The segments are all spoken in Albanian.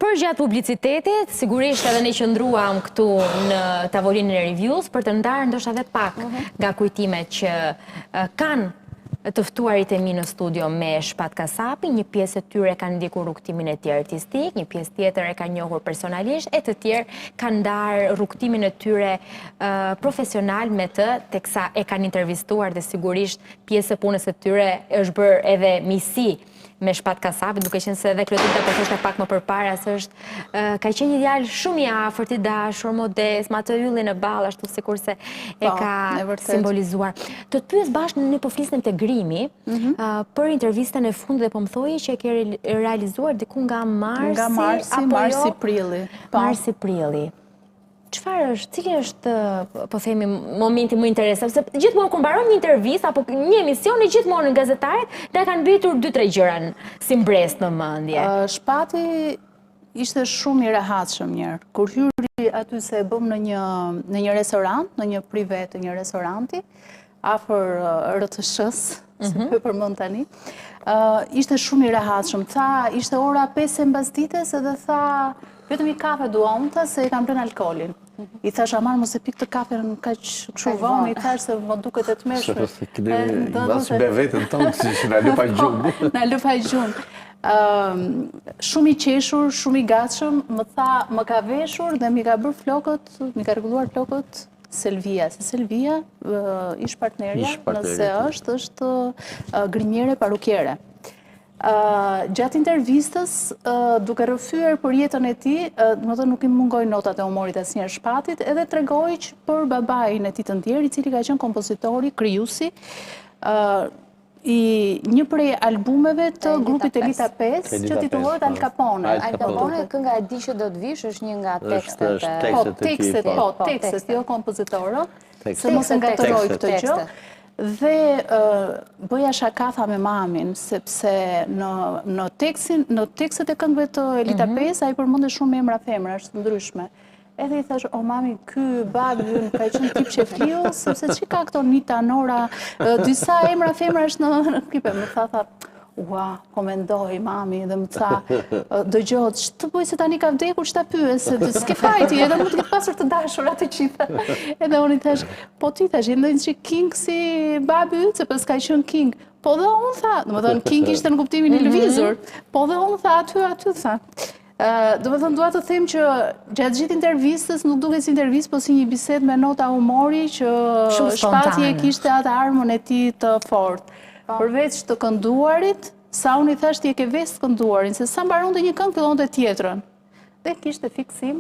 Përgjatë publicitetit, sigurisht edhe ne qëndruam këtu në tavolinën e reviews për të ndarë ndoshta edhe pak nga kujtimet që kanë të ftuarit e mi në studio me Shpat Kasapi, një pjesë e tyre kanë ndjekur rrugtimin e tij artistik, një pjesë tjetër e ka njohur personalisht, e të tjerë kanë ndarë rrugtimin e tyre profesional me të, teksa e kanë intervistuar dhe sigurisht pjesë e punës së tyre është bërë edhe misi me Shpat Kasapi, duke qenë se edhe Klotilda po thoshte pak më përpara se ka qenë një djalë shumë i afërt, i dashur, modest, me atë yllin e ballë ashtu sikurse e ka simbolizuar. Do të pyes bashkë, ne po flisnim te grimi, për intervistën e fundit dhe po më thoje që e ke realizuar diku nga marsi-prilli. Marsi-prilli. Çfarë është, cili është, po themi, momenti më interesant? Se gjithmonë kur mbaron një intervistë apo një emision, gjithmonë gazetarët na kanë mbetur 2-3 gjëra si mbres në mendje. Shpati ishte shumë i rehatshëm njerë. Kur hyri aty se e bëm në një restorant, në një prive të një restoranti, afër RTS-s, se po përmend tani. Ishte shumë i rehatshëm. Tha, ishte ora 5 e mbasdites edhe tha, vetëm i kafe dua unta se e kam prën alkoolin. I thash, amar mos e pik të kafen kaq kështu vonë, i thash se më duket e tmeshme. Mbas be vetën tonë, si na lupa gjumë. Na lupa gjumë. Shumë i qeshur, shumë i gatshëm, më tha, më ka veshur dhe mi ka bërë flokët, mi ka rregulluar flokët Selvia. Se Selvia, ish partnerja, nëse është grimjere parukjere. Gjatë intervistës, duke rrëfyer për jetën e tij, domethënë nuk i mungoj notat e humorit asnjëherë Shpatit, edhe tregoi që për babain e tij të ndjer, i cili ka qenë kompozitori, krijuesi i një prej albumeve të grupit Elita 5, që titullohet Al Capone. Al Capone, kënga e di që do të vish, është një nga tekstet. Tekstet, jo kompozitorë, se mos e ngatroj këtë gjë. Dhe bëja shakatha me mamin, sepse në tekstet e këngëve të Elita 5, a i përmënde shumë emra femra, është ndryshme. Edhe i thash, o mami, ky babi ynë ka qenë tip shefliu, sepse që ka këto Nita, Nora, disa emra femra është në klipe. Më tha, ua, komendoj mami, dhe më tha, dëgjot, që të bëj se tani ka vdekur, që ta pyes, se s'ke fajti, edhe më të këtë pasur të dashur atë qita. Edhe unë i thash, po ti thash, jendoj që King si babi ytë, se pas ka qenë King. Po dhe unë tha, dhe më thonë, King ishte në kuptimin e lëvizur, po dhe unë tha, aty tha. Dhe më thonë, duha të them që gjatë gjithë intervistës, nuk duke si intervistë, po si një bisedë me nota humori, që Shpati e kishte atë armën e tij të fortë. Përveç të kënduarit, sa unë i thash ti e ke vestë kënduarin, se sa mbaronte një këngë fillonte tjetrën. Dhe kishte fiksim,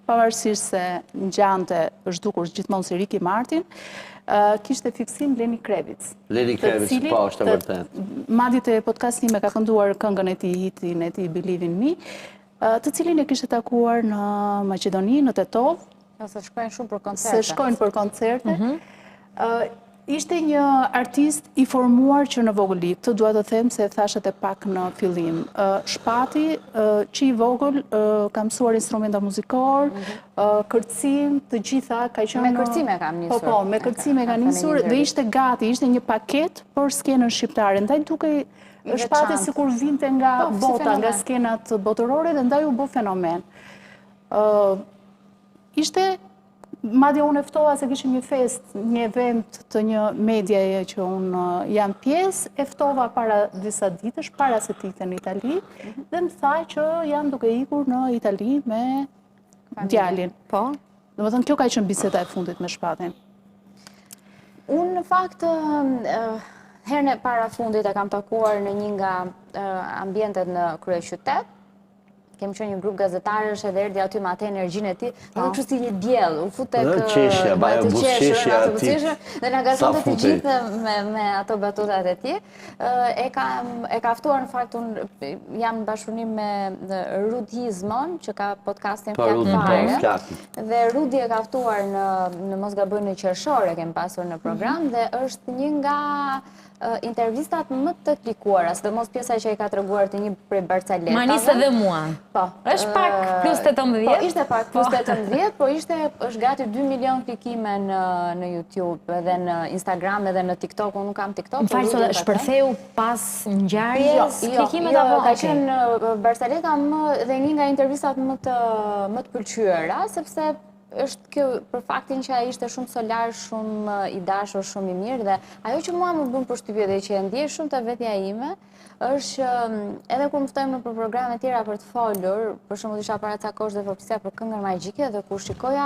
pavarësisht se ngjante është dukur gjithmonë si Ricky Martin, kishte fiksim Lenny Kravitz. Lenny Kravitz, po, është e vërtet. Madje te podcast time ka kënduar këngën e tij, hitin e tij Believe in Me, të cilin e kishte takuar në Maqedoni, në Tetov. Se shkojnë shumë për koncerte. Se shkojnë për koncerte. Ishte një artist i formuar që në vogël, këtë dua të them se thashet e pak në fillim. Shpati, që i vogël, ka mësuar instrumenta muzikor, kërcim, të gjitha ka qenë... Me kërcime kam njësur. Po, me kërcime ka njësur dhe ishte gati, ishte një paket për skenën shqiptare. Ndaj duke Shpati sikur vinte nga bota, nga skenat botërore dhe ndaj u bë fenomen. Ishte... Madje unë eftova se kishim një fest, një event të një medjaje që unë jam pjesë, eftova para disa ditësh, para se t'ikte në Itali, dhe më tha që jam duke ikur në Itali me djalin. Po? Dhe më thënë, kjo ka qenë biseda e fundit me Shpatin. Unë në fakt, herën e para fundit e kam takuar në një nga ambientet në kryeqytet. Kemi qenë një grup gazetarësh edhe erdhi aty me atë energjinë e tij, dhe kështu si një diell, u fut tek qeshja, baja buzëqeshja aty. Dhe na gazonte të gjithë me ato batutat e tij. E ka ftuar në fakt unë jam në bashkëpunim me Rudi Hizmon, që ka podcastin Fjalë Fare. Dhe Rudi e ka ftuar në mos gaboj në qershor, e kemi pasur në program dhe është një nga intervistat më të klikuara, sidomos pjesa që i ka treguar të një prej Barcaletave. Ma nisë edhe mua. Po. Është pak plus 18? Po, ishte pak plus 18, po është gati 2 milion klikime në YouTube, edhe në Instagram, edhe në TikTok, unë nuk kam TikTok. Më falë, sot shpërtheu pas ngjarjes klikimet apo? Ka qenë Barcaleta dhe një nga intervistat më të pëlqyera, sepse është kjo për faktin që ai ishte shumë solar, shumë i dashur, shumë i mirë dhe ajo që mua më bën përshtypje dhe që e ndjej shumë të vetja ime është edhe kur më ftojmë në për programe tjera për të folur, për shembull isha para ca kohësh dhe përpisja për këngën magjike dhe kur shikoja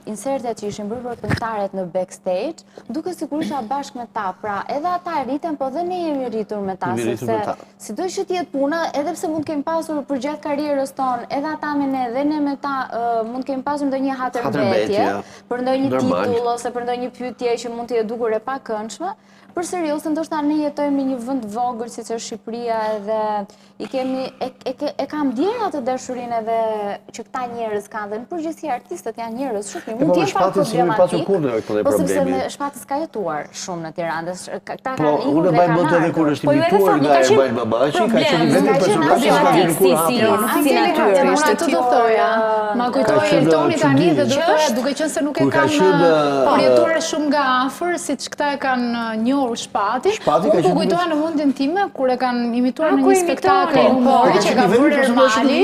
insertet që ishin bërë për këngëtarët në backstage, duke sikur isha bashkë me ta, pra edhe ata rriten, po dhe ne jemi rritur me ta, sepse sido që t'jetë puna, edhe pse mund kemi pasur për gjatë karrierës tonë, edhe ata me ne dhe ne me ta mund kemi pasur ndonjë hatërbetje, për ndonjë titull ose për ndonjë pyetje që mund të jetë dukur e pakëndshme. Për serios, ndoshta ne jetojmë në një vend vogël siç është Shqipëria edhe i kemi e kam ndjer atë dashurinë edhe që këta njerëz kanë dhe në përgjithësi artistët janë njerëz shumë mund të jenë pak problematik. Po sepse me shpatës ka jetuar shumë në Tiranë. Këta kanë ikur dhe kanë. Unë mbaj mend edhe kur është imituar nga Ermal Mamaçi, ka qenë vetë personazh që ka vënë kur hapur. Unë atë do thoja. Ma kujtoi Eltoni tani dhe do thoya duke qenë se nuk e kanë përjetuar shumë nga afër, siç këta e kanë njohur Shpati. Unë po kujtoja në mendjen time kur e kanë imituar në një spektakël humori që ka bërë Ermali.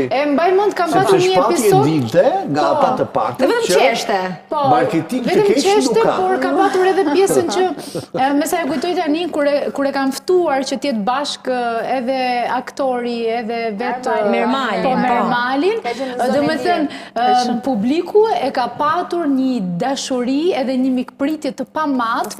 E mbaj mend kam pasur një episod. Shpati e dinte nga ata të paktën që marketing të keq nuk ka. Por ka patur edhe pjesën që me sa e kujtoj tani kur e kanë ftuar që të jetë bashkë edhe aktori edhe vetë Mermalin. Domethënë publiku e ka patur një dashuri edhe një mikpritje të pamat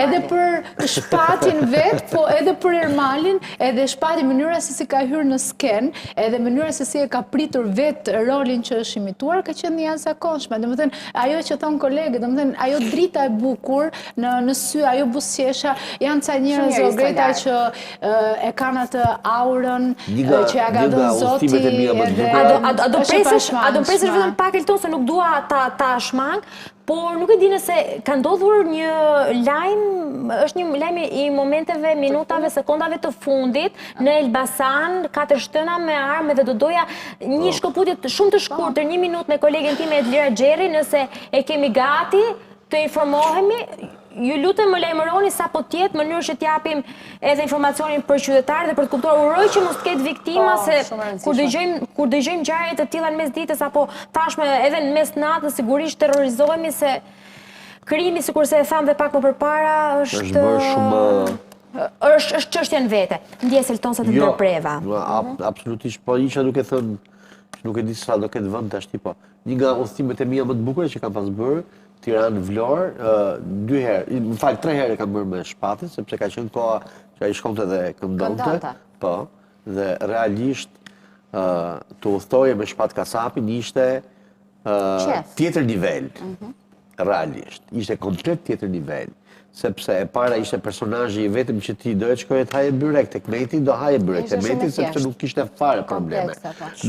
edhe për Shpatin vet, po edhe për Ermalin, edhe Shpati mënyra se si ka hyrë në sken, edhe mënyra se si e ka pritur vet rolin që është imituar, ka qenë një jashtëzakonshme. Domethënë, ajo që thon kolegët, domethënë, ajo drita e bukur në sy, ajo buzëqesha, janë ca njerëz Greta që e kanë atë aurën që ja ka dhënë Zoti. A do presësh vetëm pak Elton se nuk dua ta shmang, por nuk e di nëse ka ndodhur një lajm, është një lajm i momenteve, minutave, sekondave të fundit në Elbasan, 4 shtëna me armë dhe do doja një shkëputje shumë të shkurtër, 1 minutë me kolegen time Edlira Xherri, nëse e kemi gati të informohemi. Ju lutem më lajmëroni sa po tjetë mënyrë që t'japim edhe informacionin për qytetarë dhe për të kuptuar. Uroj që mos ketë viktima, se kur dëgjojmë ngjarje të tilla në mes ditës apo tashmë edhe në mes natës, sigurisht terrorizohemi se krimi, sikurse e tham dhe pak më përpara, është çështje në vete. Ndjes Elton se të ndërpreva. Absolutisht, po isha duke thënë, nuk e di sa do ketë vend tash, po. Një nga udhëtimet e mia më të bukura që kam pas bërë Tiranë Vlorë, 2 herë, në fakt 3 herë kam bërë me Shpatin, sepse ka qenë koha që ai shkonte dhe këndonte. Po, dhe realisht të udhëtoje me Shpat Kasapin ishte tjetër nivel. Realisht, ishte komplet tjetër nivel. Sepse e para ishte personazhi i vetëm që ti do e shkoje të haje byrek, tek Meti do haje byrek, te Meti sepse nuk kishte fare probleme.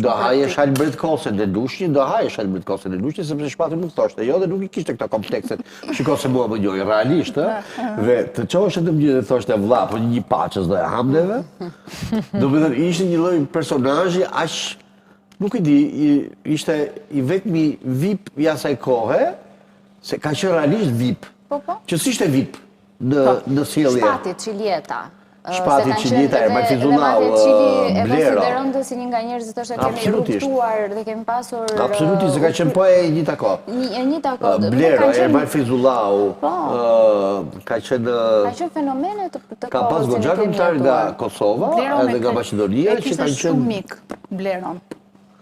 Do haje shalbret kose në lushnjë, do haje shalbret kose në lushnjë, sepse Shpati nuk thoshte jo dhe nuk i kishte këto komplekset, shiko se mua më njoj, realisht, dhe të qohështë të më një dhe thoshte vlla, po një paçës do e hamneve, do me thënë, ishte një lloj personazhi, nuk i di, ishte i vetmi VIP i asaj kohe, se ka qenë realisht VIP. Që s'ishte VIP në sjellje. Shpati Çilieta. Shpati Çilieta, Ermal Fizullau, Blero. E konsideronte si një nga njerëzit që kemi rrugtuar dhe kemi pasur. Absolutisht, se ka qenë po e njëjta kohë. Njëjta kohë. Blero, Ermal Fizullau, ka qenë fenomene të kohës. Ka pas goxha këngëtar nga Kosova edhe nga Maqedonia që kanë qenë shumë mik Bleron.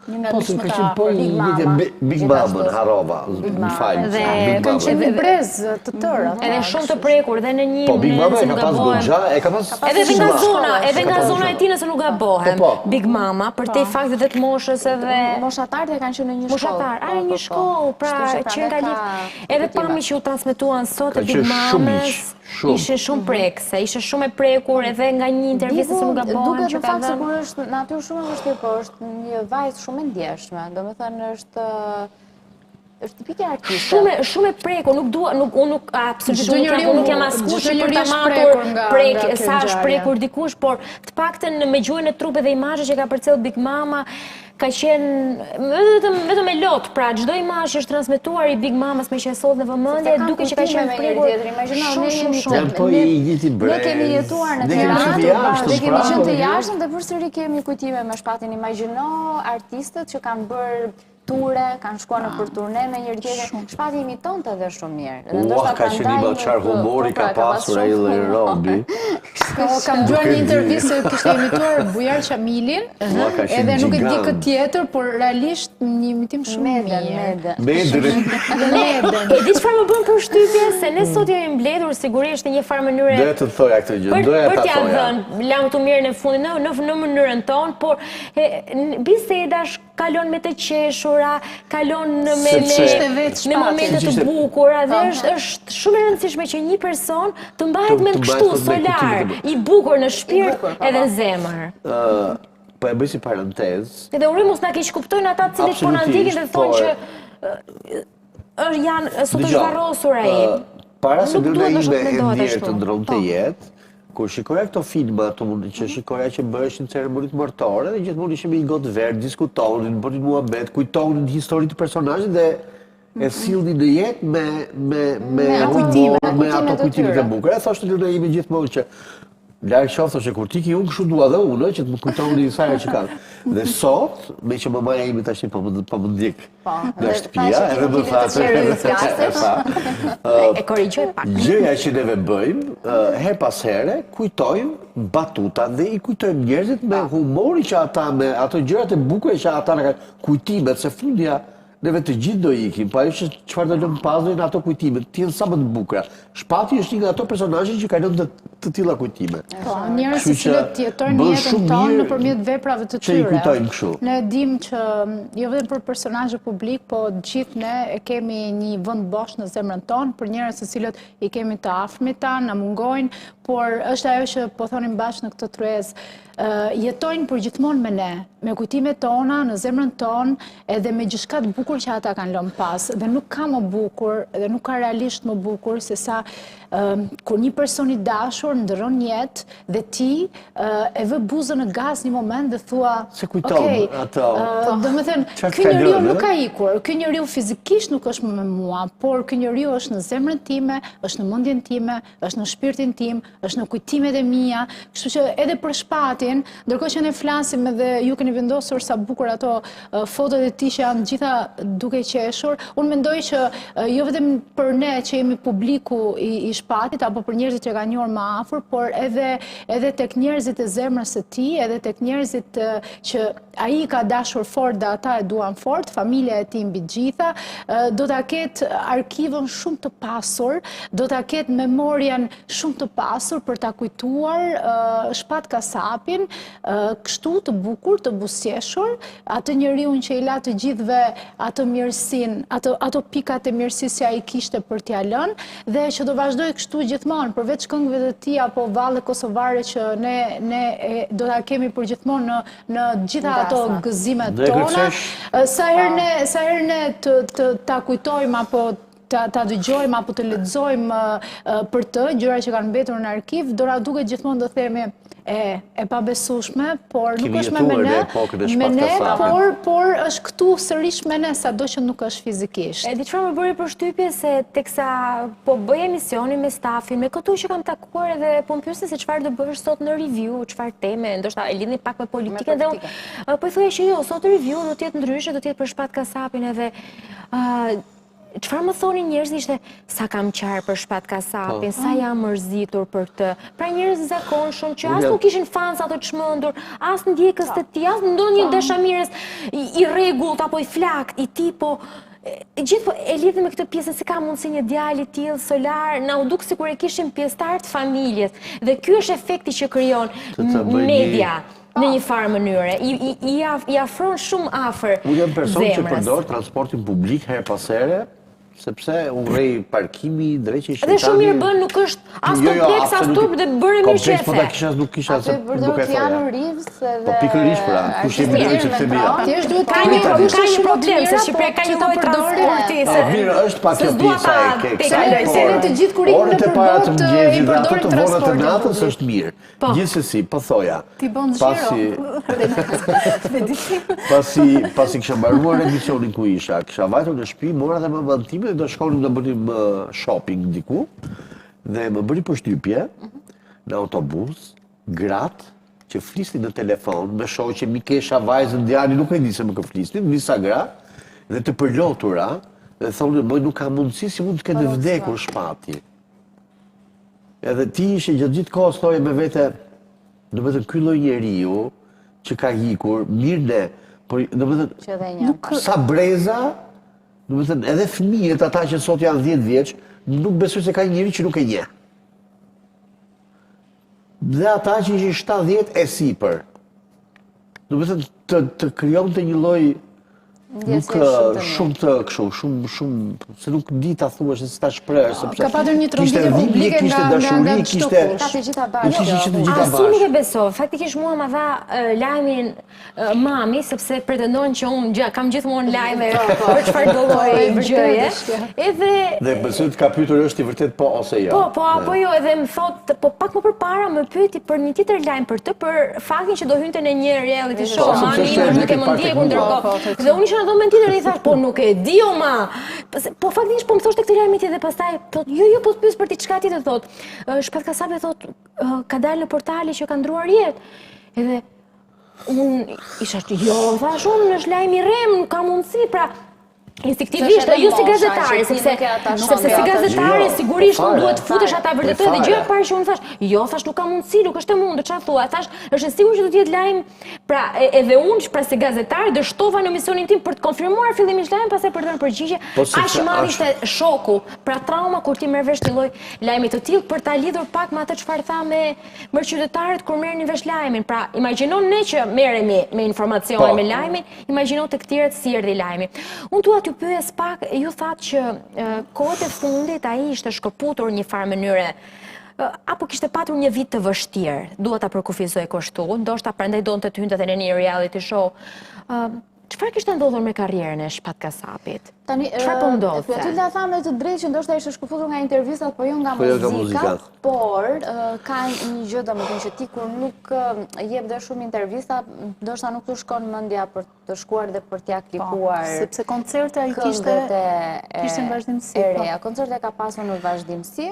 Po se ka qenë po një Big Mama, harova, më falë. Dhe kanë qenë brez të tërë. Edhe shumë të prekur, dhe në një... Po, Big Mama e ka pas goxha, e ka pas... Edhe nga zona e ti nëse nuk gabohem. Big Mama, për te faktit dhe të moshës edhe... Moshatarët e kanë qenë në një shkollë. Moshatarë, një shkollë, pra që nga një... Edhe pami që u transmituan sot e Big Mamës, ishe shumë prekse, ishe shumë e prekur edhe nga një intervjiste se nuk gabohem që ka dhënë. Duke të faktë se kur është natyrë shumë e vështirë, po është një vajzë shumë e ndjeshme, do me thënë është tipike artiste. Shumë e prekur, unë nuk absolutisht nuk jam askush për ta matur sa është prekur dikush, por të paktën me gjuhën e trupit dhe imazhet që ka përcjell Big Mama ka qenë vetëm e lot, pra çdo imazh që është transmetuar i Big Mamas me qenë në vëmendje, duke që ka qenë prekur. Ne kemi jetuar në Tiranë, ne kemi qenë të jashtëm dhe përsëri kemi kujtime me shpatin. Imagjino artistët që kanë bërë ture, kanë shkuar në për turne me njëri tjetrin. Shpati imitonte edhe shumë mirë. Ua, ka qenë një çfarë humori ka pasur ai Robi. Kam dëgjuar një intervistë se kishte imituar Bujar Qamilin, edhe nuk e di këtë tjetër, por realisht një imitim shumë mirë. Medre. E di çfarë më bën përshtypje se ne sot jemi mbledhur sigurisht në një farë mënyre. Doja të thoja këtë gjë, doja ta thoja. Për t'ia dhënë lam të mirën e fundit në mënyrën tonë, por bisedash kalon me të qeshura, kalon me momente të bukura dhe është shumë e rëndësishme që një person të mbahet me kështu solar, i bukur në shpirt edhe zemër. Po e bëj si parantezë. Edhe uroj mos na keq kuptojnë ata të cilët po na ndjekin dhe thonë që janë sot është varrosur ai. Para se dëna ime e ndjerë të ndronte jetë, kur shikoja këto filma që shikoja që bëheshin ceremonit martore dhe gjithmonë ishim i gotë verë, diskutonin, bënin muhabet, kujtonin histori të personazhit dhe e sillnin në jetë me ato kujtimet e bukura. E thoshte dëna ime gjithmonë që larg qoftë që kur ti ki unë kështu dua dhe unë që të më kujtoni sa herë që ka. Dhe sot, me që mamaja ime tash po më ndjek nga shtëpia, edhe më tha. E korrigjoj pak. Gjëja që neve bëjmë, her pas here, kujtojmë batuta dhe i kujtojmë njerëzit me humori që ata, me ato gjërat e bukura që ata na kanë, kujtimet se fundja neve të gjithë do ikim, pa që çfarë do lëmë pas në ato kujtime, të jenë sa më të bukura. Shpati është një nga ato personazhe që kanë të tilla kujtime. Po, njerëz që cilët jetojnë jetën tonë nëpërmjet veprave të tyre. Që i kujtojmë kështu. Ne dim që jo vetëm për personazhe publik, po gjithë ne e kemi një vend bosh në zemrën tonë për njerëz të cilët i kemi të afërmit tan, na mungojnë, por është ajo që po thonim bashkë në këtë tryezë. Jetojnë për gjithmonë me ne, me kujtimet tona, në zemrën tonë, edhe me gjithçka të bukur që ata kanë lënë pas. Dhe nuk ka më bukur, dhe nuk ka realisht më bukur, se sa kur një person i dashur ndërron jetë dhe ti e vë buzën në gaz një moment dhe thua, okej, do më thënë, ky njeriu nuk ka ikur, ky njeriu fizikisht nuk është më me mua, por ky njeriu është në zemrën time, është në mendjen time, është në shpirtin tim, është në kujtimet e mia, kështu që edhe për shpatin, ndërkohë që ne flasim edhe ju keni vendosur sa bukur ato fotot e tij që janë gjitha duke qeshur, unë mendoj që jo vetëm për ne që jemi publiku i shpatit apo për njerëzit që kanë njohur më afër, por edhe tek njerëzit e zemrës së tij, edhe tek njerëzit që ai ka dashur fort dhe ata e duan fort, familja e tij mbi gjitha, do ta ketë arkivën shumë të pasur, do ta ketë memorien shumë të pasur për ta kujtuar Shpat Kasapin, kështu të bukur, të buzëqeshur, atë njeriu që i la të gjithëve atë mirësinë, ato pikat e mirësisë që ai kishte për t'ia lënë dhe që do vazhdoj kështu gjithmonë, përveç këngëve të tij apo valle kosovare që ne do ta kemi për gjithmonë në gjitha ato gëzimet tona. Sa herë ne ta kujtojmë apo ta dëgjojmë apo të lexojmë për të gjëra që kanë mbetur në arkiv, dora duket gjithmonë do themi e pabesueshme, por nuk është me ne, por është këtu sërish me ne, sado që nuk është fizikisht. E di çfarë më bëri përshtypje se teksa po bëj emisionin me stafin, me këtu që kam takuar edhe po më pyesin se çfarë do bësh sot në review, çfarë teme, ndoshta e lidhni pak me politikën dhe unë po i thoya që jo, sot review do të jetë ndryshe, do të jetë për Shpat Kasapin edhe çfarë më thonin njerëzit ishte sa kam qarë për Shpat Kasapin, sa jam mërzitur për këtë. Pra njerëz zakonshëm që as nuk ishin fans ato çmendur, as ndjekës të tij, as ndonjë dashamirës i rregullt apo i flakt, i tipo gjithë e lidhë me këtë pjesën se ka mundësi një djalë i tillë solar, na u duk sikur e kishim pjesëtar të familjes. Dhe ky është efekti që krijon media në një farë mënyre. I afron shumë afër zemrës. Unë jam person që përdor transportin publik her pas here, sepse urrej parkimi, drejtje shqiptari. Dhe shumë mirë bën, nuk është as kompleks, as turp dhe bërë mirë shefe. Kompleks, po ta kisha, nuk kisha se nuk e thoja. Po pikërisht pra, kush e mirë që të mira. Ka një problem, se Shqipëria ka një lloj transporti. Mirë, është pak kjo pjesa e kësaj. Të gjithë kur ikin nëpër botë i përdorin transportin. Natës është mirë. Gjithsesi, po thoja. Ti bën xhiro. Pasi kisha mbaruar emisionin ku isha, kisha vajtur në shtëpi, mora dhe mamën time dhe do shkonim të bënim shopping diku dhe më bëri përshtypje në autobus, gratë që flisnin në telefon me shoqe, mikesha, vajzën, djali, nuk e di se më kë flisnin, disa gra dhe të përlotura dhe thonë, moj nuk ka mundësi si mund të ketë vdekur shpati. Edhe ti ishe gjithë kohës thoje me vete, do me thënë ky lloj njeriu që ka hikur, mirë ne, por do me thënë sa breza, do me thënë edhe fëmijët ata që sot janë 10 vjeç, nuk besoj se ka një njeri që nuk e njeh. Dhe ata që ishin 70 e sipër. Do me thënë të krijonte një lloj nuk shumë të kështu, shumë se nuk di ta thuash se ta shpreh sepse ka patur një tronditje publike kishte dashuri, kishte të gjitha bashkë. Asnjë nuk e besoj. Faktikisht mua ma dha lajmin mami sepse pretendon që unë kam gjithmonë lajme për çfarë do lloj gjëje. Dhe besoj të ka pyetur është i vërtet po ose jo. Po, apo jo, edhe më thot, po pak më përpara më pyeti për një tjetër lajm për faktin që do hynte në një reality show, mami nuk e mund ndjek ndërkohë. Dhe unë isha në moment tjetër i thash, po nuk e di o ma. Po faktikisht po më thoshte këtë lajm tjetër dhe pastaj thot, jo, po pyes për ti çka tjetër thot. Shpat Kasapi thot, ka dalë në portale që ka ndruar jetë. Edhe unë isha, jo, thash unë është lajm i rem, nuk ka mundësi, pra instinktivisht, jo si gazetare, sepse si gazetare sigurisht unë duhet futesh ata vërtetoj dhe gjëja parë që unë thash, jo, thash nuk ka mundësi, nuk është e mundur, çfarë thua? Thash, është e sigurt që do të jetë lajm, pra edhe unë pra si gazetare dështova në misionin tim për të konfirmuar fillimisht lajmin, pastaj për të dhënë përgjigje. Aq i madh ishte shoku, pra trauma kur ti merr vesh një lloj lajmi të tillë për ta lidhur pak me atë çfarë tha me qytetarët kur merrnin vesh lajmin. Pra imagjinon ne që merremi me informacione me lajmin, imagjinon tek tjerët si erdhi lajmi. Unë t'ju pyes pak, ju thatë që kohët e fundit ai ishte shkëputur një farë mënyre, apo kishte patur një vit të vështirë, dua ta përkufizoj kështu, ndoshta prandaj donte të hynte në një reality show. Çfarë kishte ndodhur me karrierën e Shpat Kasapit? Çfarë po ndodhte? Fytyrë thamë të drejtë që ndoshta ishte shkëputur nga intervistat, po jo nga muzika, por ka një gjë domethënë që ti kur nuk jep dhe shumë intervista, ndoshta nuk të shkon mendja për të shkuar dhe për t'ia klikuar. Sepse koncerte ai kishte në vazhdimsi. Koncerte ka pasur në vazhdimsi.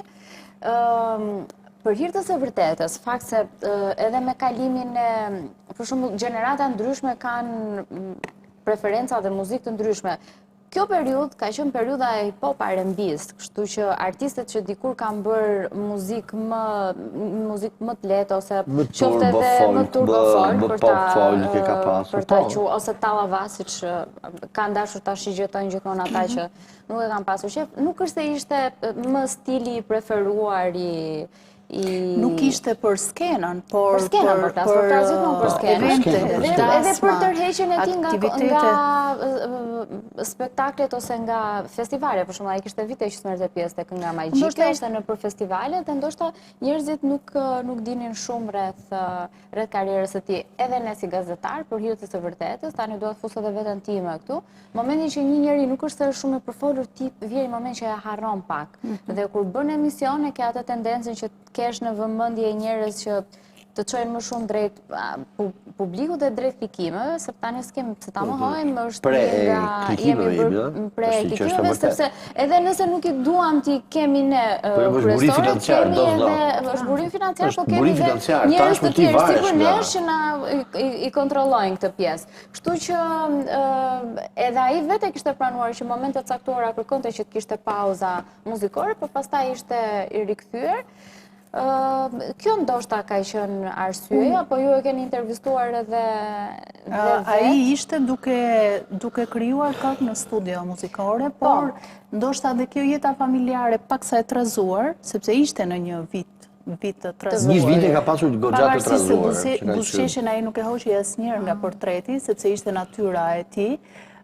Për hir të së vërtetës, fakt se edhe me kalimin e, për shembull, gjenerata ndryshme kanë preferenca dhe muzikë të ndryshme. Kjo periudhë ka qenë periudha e hip-hop R&B-s, kështu që artistët që dikur kanë bërë muzikë më të lehtë ose qoftë edhe më turbo folk për ta quajtur ose tallava siç kanë dashur ta shigjetojnë gjithmonë ata që nuk e kanë pasur qef, nuk është se ishte më stili i preferuar nuk ishte për skenën, por evente, edhe për tërheqjen e tij nga spektaklet ose nga festivale. Për shembull, ai kishte vite që merrte pjesë tek Nga Magjike ose në për festivale, dhe ndoshta njerëzit nuk dinin shumë rreth karrierës së tij. Edhe ne si gazetar, për hir të së vërtetës, tani dua të fus edhe veten time këtu. Momentin që një njeri nuk është shumë e përfolur, ti vjen një moment që e harron pak. Dhe kur bën emisione, ke atë tendencën që kesh në vëmendje njerëz që të çojnë më shumë drejt publikut dhe drejt klikimeve, se tani s'kem se ta mohojmë, është nga jemi pre klikimeve, sepse edhe nëse nuk i duam ti kemi ne kryesorë, kemi edhe është burim financiar, po kemi edhe njerëz të tjerë sikur nesh që na i kontrollojnë këtë pjesë. Kështu që edhe ai vetë kishte planuar që momente të caktuara kërkonte që të kishte pauza muzikore, por pastaj ishte i rikthyer. Kjo ndoshta ka qenë arsyeja, apo ju e keni intervistuar edhe ai ishte duke krijuar këngë në studio muzikore, por ndoshta edhe kjo jeta familjare paksa e trazuar, sepse ishte në një vit të trazuar. Një vit e ka pasur goxha të trazuar. Buzëqeshjen ai nuk e hoqi asnjëherë nga portreti, sepse ishte natyra e tij.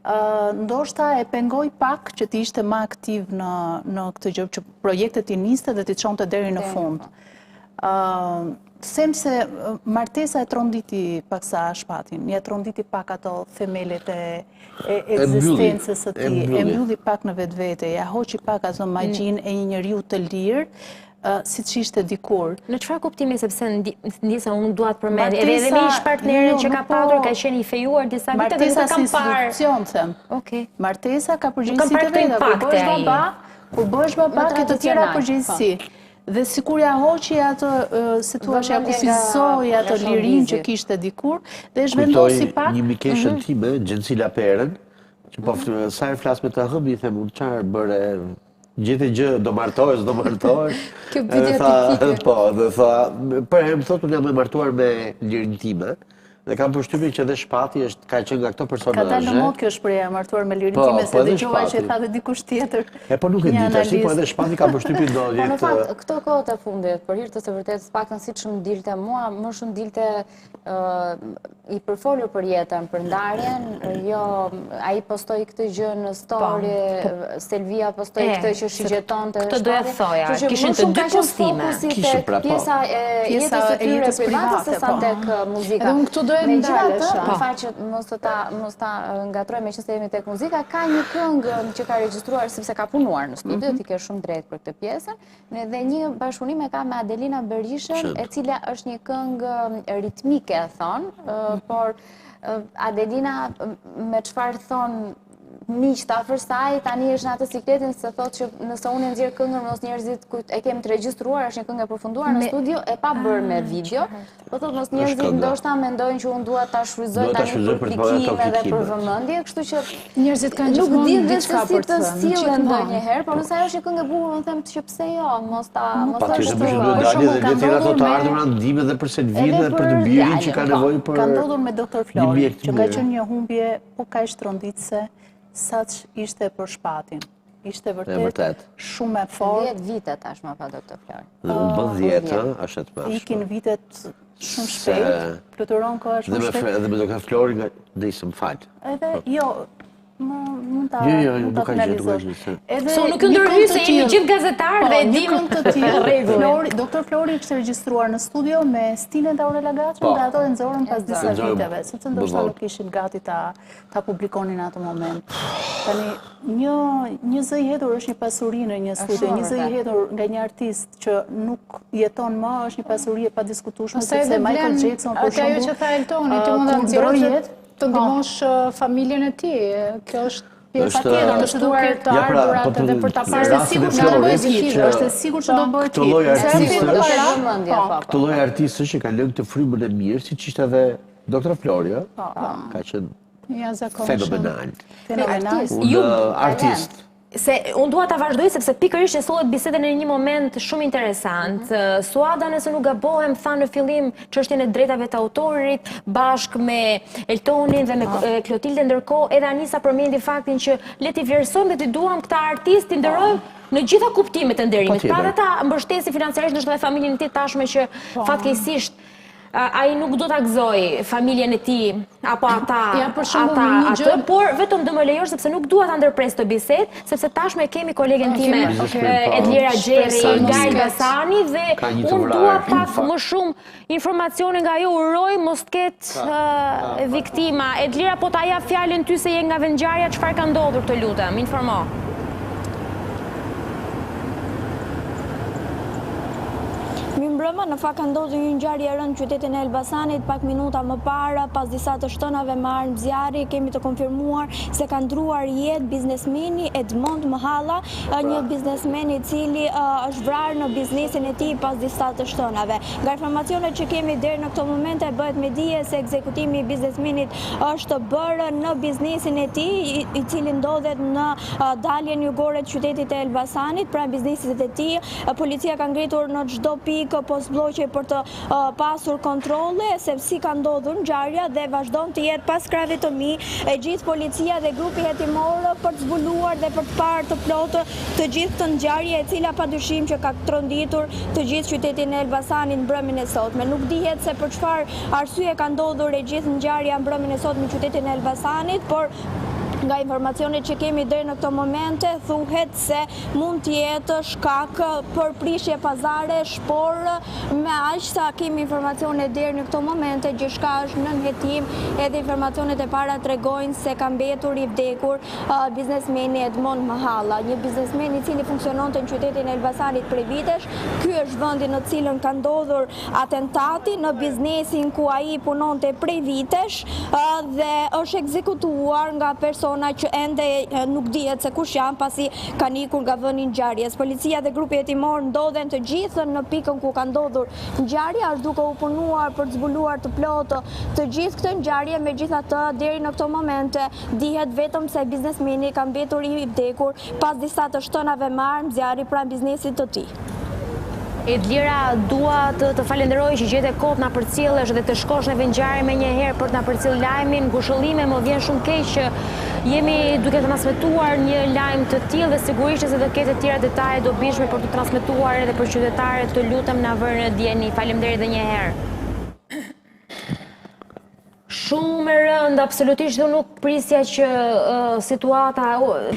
ndoshta e pengoj pak që ti ishte më aktiv në këtë gjë, që projektet i niste dhe ti çonte deri në fund. Sem se martesa e tronditi pak sa shpatin, e tronditi pak ato themelet e ekzistencës së tij, e mbylli pak në vetvete, ja hoqi pak ato magjin e një njeriu të lirë, si që ishte dikur. Në çfarë kuptimi, sepse ndisa unë nuk dua të përmend, edhe me ish partnerin që ka patur, ka qenë i fejuar disa vite dhe nuk e kam parë. Martesa si institucion, them. Okej. Martesa ka përgjegjësi të veta, kur bëhesh baba, ke të tjera përgjegjësi. Dhe sikur ja hoqi atë, si thua, ja kufizoi atë lirin që kishte dikur, dhe zhvendosi pak. Kujtoj një mikeshën time, Gjensila Perën, që po sa herë flas me të hëmbi, i them, unë qarë bëre, gjithë gjë, do martohesh. Kjo pyetje tipike. Po, dhe tha, për herë më thotë, unë jam e martuar me lirin time, dhe kam përshtypjen që edhe shpati ka qenë nga këto personazhe. Ka dalë në mod kjo shprehje, martuar me lirin time, se dëgjova që e tha dhe dikush tjetër. Po nuk e di tash, po edhe shpati ka përshtypjen do jetë. Po në fakt, këto kohët e fundit, për hir të së vërtetë, paktën siç më dilte mua, më shumë dilte i përfolur për jetën, për ndarjen, jo, ai postoi këtë gjë në story, Selvia postoi këtë që shigjetonte. Këtë doja thoja, kishin të dy postime. Pjesa e jetës së tyre private se sa tek muzika. Megjithatë, në fakt që mos ta ngatroj me që se jemi tek muzika, ka një këngë që ka regjistruar sepse ka punuar në studio, ti ke shumë drejt për këtë pjesën, dhe një bashkëpunim e ka me Adelina Berishën, e cila është një këngë ritmike, thonë, por Adelina me çfarë thonë miq të afër saj, tani është në atë sikletin se thotë që nëse unë nxjerr këngën, mos njerëzit e kemi të regjistruar, është një këngë e përfunduar në studio, e pa bërë me video. Po thotë mos njerëzit ndoshta mendojnë që unë dua ta shfryzoj tani për klikime dhe për vëmendje, kështu që njerëzit kanë gjithmonë diçka për të sillen ndonjëherë, por nëse ajo është një këngë e bukur, unë them që pse jo, mos ta ndihmë edhe për Selvin dhe për të birin që ka nevojë për. Ka ndodhur me Doktor Flori, që ka qenë një humbje po kaq tronditse saq ishte për shpatin. Ishte vërtet shumë e fortë. 10 vite tashmë pa Doktor Flori. Unë bën 10, është të mashme. Ikin vitet shumë shpejt, fluturon koha shumë shpejt. Edhe me Doktor Flori nga isëm fal. Edhe jo, mund ta finalizoj. So nuk ndërhyj se jemi gjithë gazetarë dhe e dim të tjerë. Doktor Flori kishte regjistruar në studio me Stinën Aurel Lagaçmën, dhe ato e nxorën pas disa viteve, sepse ndoshta nuk ishin gati ta publikonin në atë moment. Tani një zë i hedhur është një pasuri në një studio, një zë i hedhur nga një artist që nuk jeton më është një pasuri e padiskutueshme, sepse Michael Jackson për shembull. Ajo që tha Eltoni, ti mund ta nxjerrësh të ndihmosh familjen e tij. Kjo është pjesë tjetër, është duar të ardhurat edhe për ta parë sigurt që do bëhet gjithë. Është sigurt që do bëhet gjithë. Këtë lloj artistësh që kanë lënë të frymën e mirë, siç ishte edhe Doktor Flori, ka qenë fenomenal. Artist. Se unë dua ta vazhdoj sepse pikërisht e sollet bisedën në një moment shumë interesant. Suada, nëse nuk gabohem, tha në fillim çështjen e drejtave të autorit bashkë me Eltonin dhe me Klotilde, ndërkohë edhe Anisa përmendi faktin që le t'i vlerësojmë dhe t'i duam këta artistë, t'i nderojmë në gjitha kuptimet e nderimit. Pa dhe ta mbështesi financiarisht ndoshta familjen e tij tashme që fatkeqësisht ai nuk do ta gëzoj familjen e tij apo ata, por vetëm do më lejosh sepse nuk dua ta ndërpres këtë bisedë, sepse tashmë kemi kolegen time Edlira Xherri, Gail Basani dhe unë dua pak më shumë informacione nga ajo, uroj mos të ketë viktima. Edlira, po ta jap fjalën ty se je nga vendngjarja, çfarë ka ndodhur, të lutem, informo. Mirëmbrëma, në fakt ka ndodhur një ngjarje e rëndë në qytetin e Elbasanit pak minuta më parë, pas disa të shtënave me armë zjarri, kemi të konfirmuar se ka ndruar jetë biznesmeni Edmond Mahalla, një biznesmen i cili është vrarë në biznesin e tij pas disa të shtënave. Nga informacionet që kemi deri në këtë moment bëhet me dije se ekzekutimi i biznesmenit është bërë në biznesin e tij, i cili ndodhet në daljen jugore të qytetit e Elbasanit, pranë biznesit e tij. Policia ka ngritur në çdo pikë postbllogje për të pasur kontrolle se si ka ndodhur ngjarja dhe vazhdon të jetë pas krave të mi e gjithë policia dhe grupi hetimor për të zbuluar dhe për të parë të plotë të gjithë të ngjarje e cila padyshim që ka tronditur të gjithë qytetin e Elbasanit mbrëmjen e sotme. Nuk dihet se për çfarë arsye ka ndodhur e gjithë ngjarja mbrëmjen e sotme në qytetin e Elbasanit, por nga informacionet që kemi deri në këto momente, thuhet se mund të jetë shkak për prishje pazare, por me aq sa kemi informacione deri në këto momente, gjithçka është nën hetim, edhe informacionet e para tregojnë se ka mbetur i vdekur biznesmeni Edmond Mahalla, një biznesmen i cili funksiononte në qytetin e Elbasanit prej vitesh. Ky është vendi në cilën ka ndodhur atentati, në biznesin ku ai punonte prej vitesh dhe është ekzekutuar nga persona që ende nuk dihet se kush janë, pasi kanë ikur nga vendi i ngjarjes. Policia dhe grupi hetimor ndodhen të gjithë në pikën ku ka ndodhur ngjarja, është duke u punuar për të zbuluar të plotë të gjithë këtë ngjarje. Megjithatë, deri në këto momente dihet vetëm se biznesmeni ka mbetur i vdekur pas disa të shtënave marrë zjarri pranë biznesit të tij. Edlira, dua të falenderoj që gjete kohë na përcjellësh dhe të shkosh në ngjarje më një herë për të na përcjell lajmin. Ngushëllime, më vjen shumë keq që jemi duke transmetuar një lajm të tillë dhe sigurisht se do ketë të tjera detaje dobishme për të transmetuar edhe për qytetarët. Të lutem na vërë në dieni. Faleminderit edhe një herë. Shumë e rëndë, absolutisht, dhe nuk prisja që situata,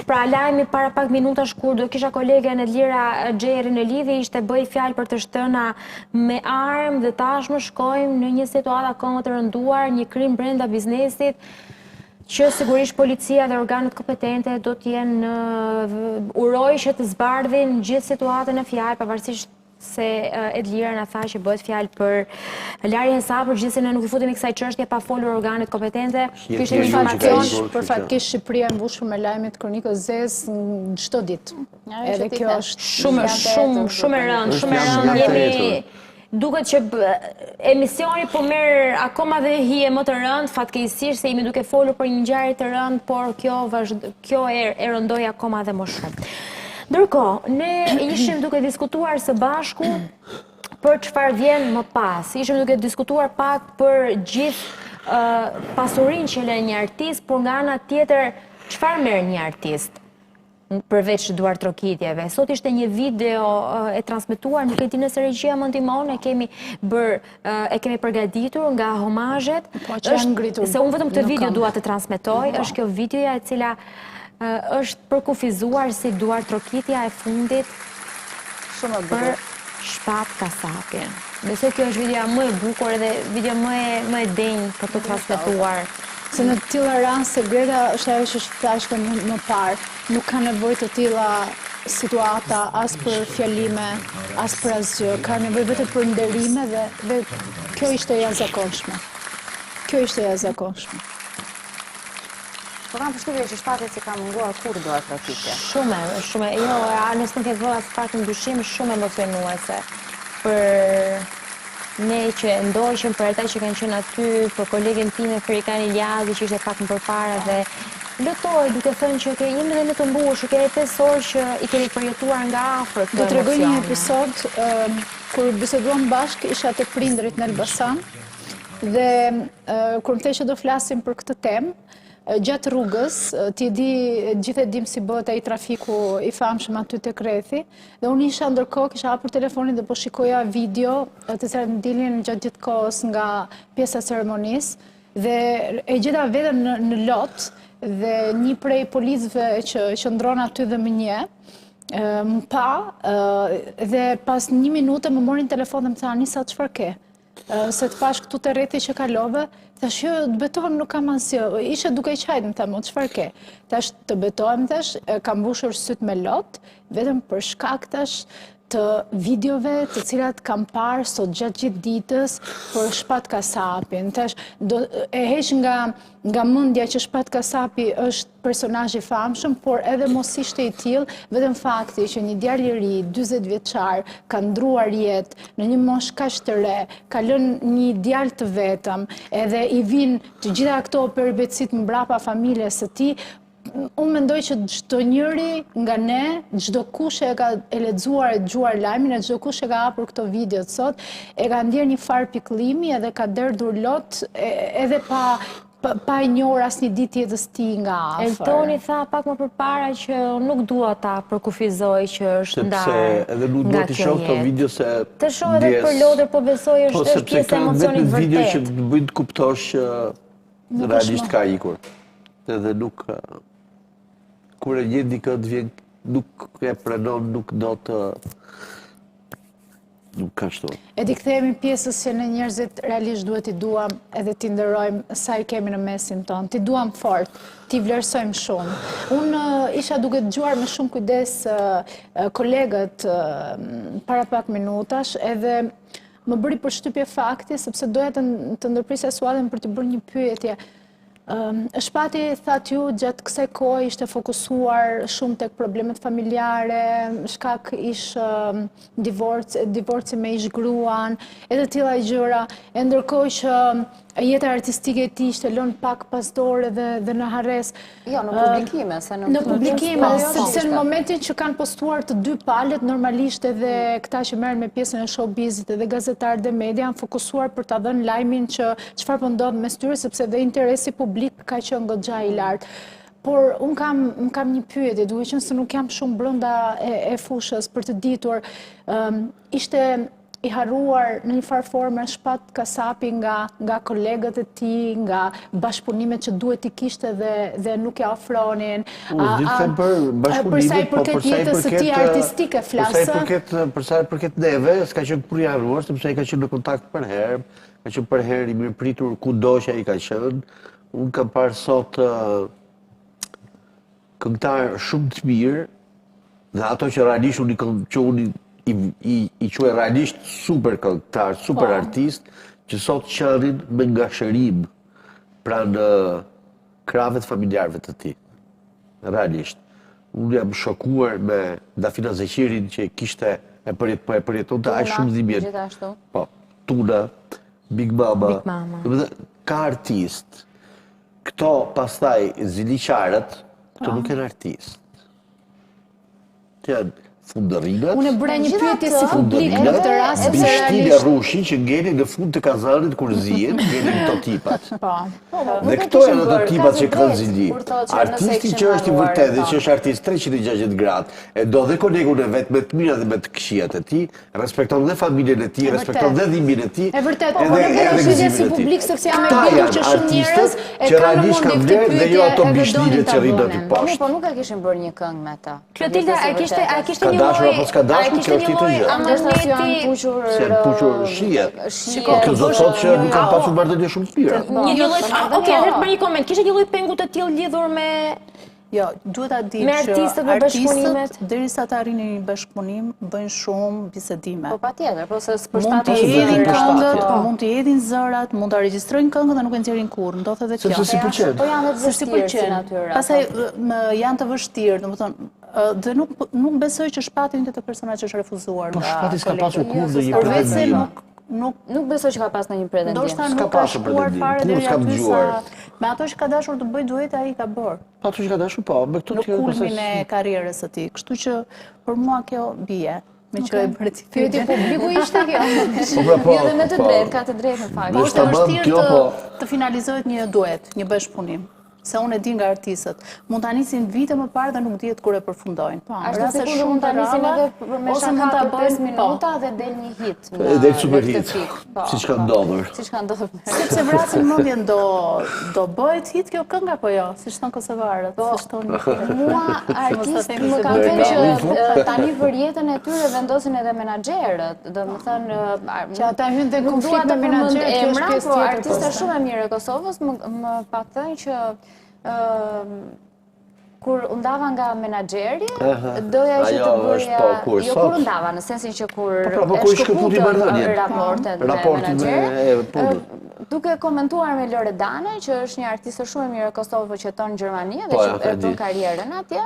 pra lajmi para pak minutash kur do kisha kolegen Edlira Xheri në lidhje, ishte bëj fjalë për të shtëna me armë dhe tashmë shkojmë në një situatë akoma të rënduar, një krim brenda biznesit, që sigurisht policia dhe organet kompetente do të jenë uroj që të zbardhin gjithë situatën e fjalë, pavarësisht se Edlira na tha që bëhet fjalë për larjen e sapër, gjithsesi ne nuk i futemi kësaj çështje pa folur organet kompetente. Kishte një informacion për fatkeq Shqipëria e mbushur me lajme të kronikës zezë çdo ditë. Edhe kjo është shumë e rëndë, jemi duket që emisioni po merr akoma dhe hije më të rëndë, fatkeqësisht se jemi duke folur për një ngjarje të rëndë, por kjo e rëndoi akoma dhe më shumë. Ndërkohë, ne ishim duke diskutuar së bashku për çfarë vjen më pas. Ishim duke diskutuar pak për gjithë pasurinë që lën një artist, por nga ana tjetër çfarë merr një artist përveç duartrokitjeve. Sot ishte një video e transmetuar, nuk e di nëse regjia më ndihmon, e kemi përgatitur nga homazhet. Po që janë ngritur. Se unë vetëm këtë video dua të transmetoj, është kjo videoja e cila është përkufizuar si duartrokitja e fundit për Shpat Kasapin. Besoj kjo është videoja më e bukur dhe video më e denjë për të transmetuar. Se në të tilla raste, Greta është ajo që thash më parë, nuk ka nevojë të tilla situata as për fjalime, as për asgjë. Ka nevojë vetëm për nderime dhe kjo ishte e jashtëzakonshme. Po kam përshtypjen që Shpati si ka munguar kur duartrokitje. Shumë. Jo, nëse nuk e vëlla pak ndryshim shumë emocionuese për ne që ndoqëm, për ata që kanë qenë aty, për kolegen time Ferikan Iliazi që ishte pak më përpara dhe lutoj duke thënë që jemi dhe në të mbushur, kemi 5 orë që i kemi përjetuar nga afër këtë emocion. Do të tregoj një episod kur biseduam bashkë, isha te prindrit në Elbasan dhe kur më thej që do flasim për këtë temë, gjatë rrugës, gjithë e dim si bëhet ai trafiku i famshëm aty tek rrethi, dhe unë isha ndërkohë, kisha hapur telefonin dhe po shikoja video të cilat ndilnin gjatë gjithë kohës nga pjesa e ceremonisë, dhe e gjeta veten në lot, dhe një prej policëve që qëndron aty dhe më njeh, më pa, dhe pas 1 minutë më morin telefon dhe më tha, Anisa, çfarë ke? Se të pash këtu të rrethi që kalove, thash, jo, të betohem nuk kam asgjë, ishe duke i qajtë, më thamë, çfarë ke? Thash, të betohem, thash, kam mbushur syt me lot, vetëm për shkak, thash, të videove të cilat kam parë sot gjatë gjithë ditës për Shpat Kasapin. Thash, e heq nga mendja që Shpat Kasapi është personazh i famshëm, por edhe mos ishte i tillë, vetëm fakti që një djalë i ri, 40 vjeçar, ka ndruar jetë në një moshë kaq të re, ka lënë një djalë të vetëm, edhe i vinë të gjitha këto peripecit mbrapa familjes së tij. Unë mendoj që çdo njëri nga ne, çdo kush e ka lexuar e dëgjuar lajmin, e çdo kush e ka hapur këto video sot, e ka ndier një farë pikëllimi edhe ka derdhur lot edhe pa e njohur asnjë ditë jetës tij nga afër. Eltoni tha pak më përpara që nuk dua ta përkufizoj që është ndarë. Sepse edhe nuk duhet të shoh këto video se të shoh edhe për lodër, po besoj është pjesë e emocionit vërtet. Video që bëjnë të kuptosh që realisht ka ikur. Edhe nuk kur e gjen dikë të vjen, nuk e pranon, nuk do të... Nuk ka shto. E di kthehemi pjesës që në njerëzit realisht duhet i duam edhe t'i nderojmë sa i kemi në mesin tonë. T'i duam fort, t'i vlerësojmë shumë. Unë isha duke dëgjuar me shumë kujdes kolegët para pak minutash edhe më bëri përshtypje fakti sepse doja të ndërprisja suadin për të bërë një pyetje. Shpati, thatë ju, gjatë kësaj kohë ishte fokusuar shumë tek problemet familjare, shkak ish divorci me ish gruan, edhe tilla gjëra, e ndërkohë që jeta artistike e tij ishte lënë pak pas dore dhe në harres. Jo, në publikime, se në publikime, sepse në momentin që kanë postuar të dy palët, normalisht edhe këta që merren me pjesën e showbizit edhe gazetarët dhe media janë fokusuar për ta dhënë lajmin që çfarë po ndodh mes tyre, sepse dhe interesi publik ka qenë goxha i lartë. Por unë kam një pyetje, duke qenë se nuk jam shumë brenda e fushës për të ditur, ishte i harruar në një farë forme Shpat Kasapi nga kolegët e tij, nga bashkëpunimet që duhet i kishte dhe nuk ja ofronin. Për sa i përket jetës së tij artistike flasë. Për sa i përket neve, s'ka qenë kur i harruar, sepse ai ka qenë në kontakt për herë, ka qenë për herë i mirëpritur kudo që ai ka qenë. Unë kam parë sot këngëtar shumë të mirë, dhe ato që realisht unë i quaj realisht super këngëtar, super artist, që sot qanin me ngashërim pranë kravet familjarëve të tij. Realisht. Unë jam shokuar me Dafina Zeqirin që kishte e përjetonte aq shumë dhimbje. Po, Tuna, Big Mama. Ka artist. Këto pastaj ziliqarët, këto nuk janë artist. Të janë fundërinat. Unë bëra një pyetje si publik në këtë rast, sepse Bishtin e Rushin që ngelin në fund të kazanit kur zihen, ngelin këto tipat. Dhe këto janë ato tipat që kanë zili. Artisti që është i vërtetë, që është artist 360 gradë, e do dhe kolegun e vet me të mira dhe me të këqijat e tij, respekton dhe familjen e tij, respekton dhe dhimbjen e tij. E vërtet, po në bëra pyetje si publik sepse jam e bindur që shumë njerëz e kanë në mund këtë pyetje dhe jo ato bishtinët që rrinë aty poshtë. Po nuk e kishin bërë një këngë me ta. Klotilda, a kishte një dashur apo s'ka dashur, që është tjetër gjë. Ndërsa janë puqur shihet. Kjo do të thotë që nuk kanë pasur marrëdhënie shumë të mira. Një lloj, okay, edhe për një koment, kishte një lloj pengu të tillë lidhur me Jo, duhet ta di që artistët derisa të arrinin një bashkëpunim bëjnë shumë bisedime. Po patjetër, po se mund të hedhin këngët, mund të hedhin zërat, mund ta regjistrojnë këngën dhe nuk e nxjerrin kurrë, ndodh edhe kjo. Sepse si pëlqen. Po janë të vështirë si natyrë. Pastaj janë të vështirë, domethënë dhe nuk besoj që Shpati një të persona që është refuzuar nga Po Shpati s'ka pasur kurrë dhe një pretendim. Nuk besoj që ka pas në një pretendim. Ndoshta nuk ka shkuar fare deri aty sa me ato që ka dashur të bëj duete ai ka bërë. Po ato që ka dashur po, me këto në kulmin e karrierës së tij. Kështu që për mua kjo bie. Me që e bërë ti pyetje publiku ishte kjo. Jo dhe me të drejtë, ka të drejtë në fakt. Po është vështirë të finalizohet një duet, një bashkëpunim. Se unë e di nga artistët, mund ta nisin vite më parë dhe nuk dihet kur e përfundojnë. Ashtu sikur mund ta nisin edhe me shaka për 5 minuta dhe del një hit. Del super hit. Siç ka ndodhur. Sepse vrasin mendjen do bëhet hit kjo këngë apo jo, siç thon kosovarët. Mua artistë më kanë thënë që tani për jetën e tyre vendosin edhe menaxherët, domethënë që ata hyjnë në konflikt me menaxherët, kjo është pjesë tjetër. Artistë shumë e mirë e Kosovës më pak thënë që kur undava nga menaxheri, doja që të bëja, jo kur undava, në sensin që kur e shkëputën raportet me menaxherin, duke komentuar me Loredane, që është një artiste shumë e mirë e Kosovës që jeton në Gjermani dhe që e bën karrierën atje,